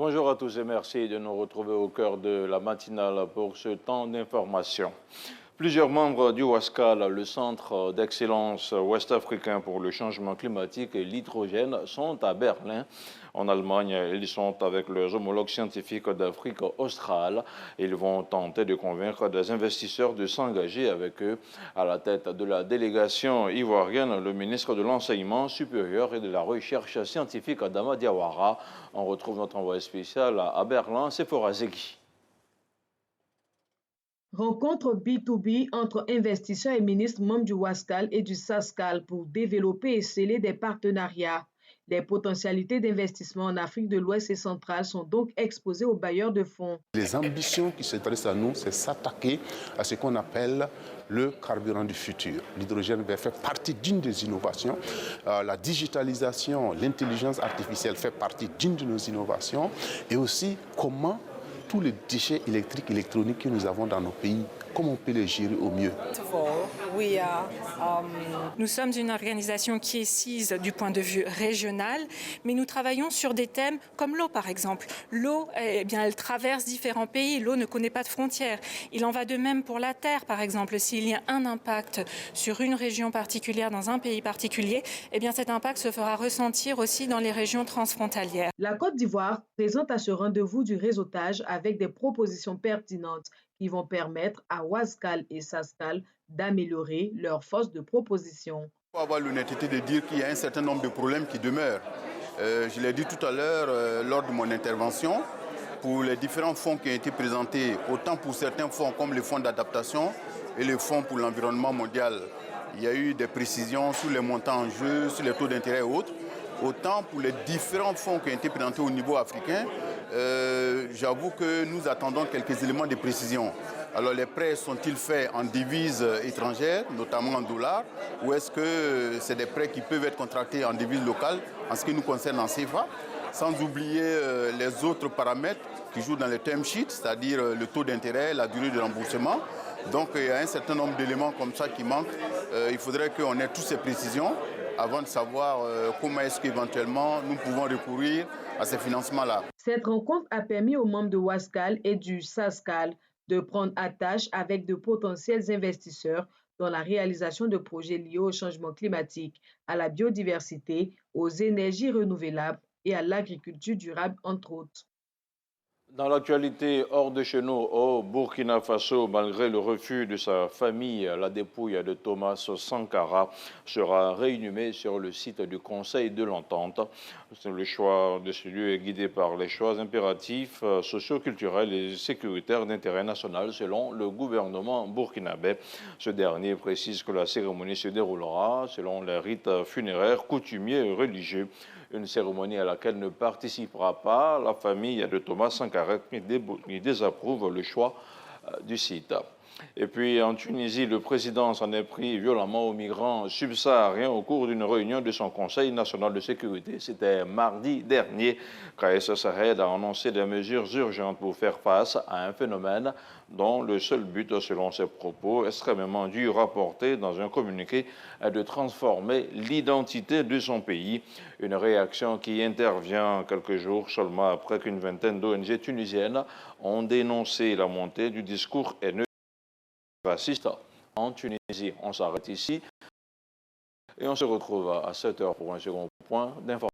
Bonjour à tous et merci de nous retrouver au cœur de la matinale pour ce temps d'information. Plusieurs membres du WASCAL, le Centre d'excellence ouest-africain pour le changement climatique et l'hydrogène, sont à Berlin, en Allemagne. Ils sont avec leurs homologues scientifiques d'Afrique australe. Ils vont tenter de convaincre des investisseurs de s'engager avec eux. À la tête de la délégation ivoirienne, le ministre de l'Enseignement supérieur et de la Recherche scientifique, Adama Diawara. On retrouve notre envoyé spécial à Berlin, Sephora Zegui. Rencontre B2B entre investisseurs et ministres membres du WASCAL et du SASCAL pour développer et sceller des partenariats. Les potentialités d'investissement en Afrique de l'Ouest et centrale sont donc exposées aux bailleurs de fonds. Les ambitions qui s'adressent à nous, c'est s'attaquer à ce qu'on appelle le carburant du futur. L'hydrogène vert fait partie d'une des innovations. La digitalisation, l'intelligence artificielle fait partie d'une de nos innovations. Et aussi comment tous les déchets électriques, électroniques que nous avons dans nos pays, comment on peut les gérer au mieux. Nous sommes une organisation qui est sise du point de vue régional, mais nous travaillons sur des thèmes comme l'eau, par exemple. L'eau, elle traverse différents pays, l'eau ne connaît pas de frontières. Il en va de même pour la terre, par exemple. S'il y a un impact sur une région particulière, dans un pays particulier, cet impact se fera ressentir aussi dans les régions transfrontalières. La Côte d'Ivoire présente à ce rendez-vous du réseautage avec des propositions pertinentes qui vont permettre à WASCAL et SASCAL d'améliorer leur force de proposition. Il faut avoir l'honnêteté de dire qu'il y a un certain nombre de problèmes qui demeurent. Je l'ai dit tout à l'heure lors de mon intervention, pour les différents fonds qui ont été présentés, autant pour certains fonds comme les fonds d'adaptation et les fonds pour l'environnement mondial, il y a eu des précisions sur les montants en jeu, sur les taux d'intérêt et autres. Autant pour les différents fonds qui ont été présentés au niveau africain, j'avoue que nous attendons quelques éléments de précision. Alors les prêts sont-ils faits en devises étrangères, notamment en dollars, ou est-ce que c'est des prêts qui peuvent être contractés en devises locales, en ce qui nous concerne en CFA, sans oublier les autres paramètres qui jouent dans les term sheets, c'est-à-dire le taux d'intérêt, la durée de remboursement. Donc il y a un certain nombre d'éléments comme ça qui manquent. Il faudrait qu'on ait toutes ces précisions avant de savoir comment est-ce qu'éventuellement nous pouvons recourir à ces financements-là. Cette rencontre a permis aux membres de WASCAL et du SASCAL de prendre attache avec de potentiels investisseurs dans la réalisation de projets liés au changement climatique, à la biodiversité, aux énergies renouvelables et à l'agriculture durable, entre autres. Dans l'actualité, hors de chez nous, au Burkina Faso, malgré le refus de sa famille, la dépouille de Thomas Sankara sera réinhumée sur le site du Conseil de l'Entente. Le choix de ce lieu est guidé par les choix impératifs socio-culturels et sécuritaires d'intérêt national selon le gouvernement burkinabé. Ce dernier précise que la cérémonie se déroulera selon les rites funéraires, coutumiers et religieux. Une cérémonie à laquelle ne participera pas la famille de Thomas Sankara qui désapprouve le choix du site. Et puis en Tunisie, le président s'en est pris violemment aux migrants subsahariens au cours d'une réunion de son Conseil national de sécurité. C'était mardi dernier. Kais Saied a annoncé des mesures urgentes pour faire face à un phénomène dont le seul but, selon ses propos extrêmement durs rapportés dans un communiqué, est de transformer l'identité de son pays. Une réaction qui intervient quelques jours seulement après qu'une vingtaine d'ONG tunisiennes ont dénoncé la montée du discours haineux raciste en Tunisie. On s'arrête ici et on se retrouve à 7 h pour un second point d'information.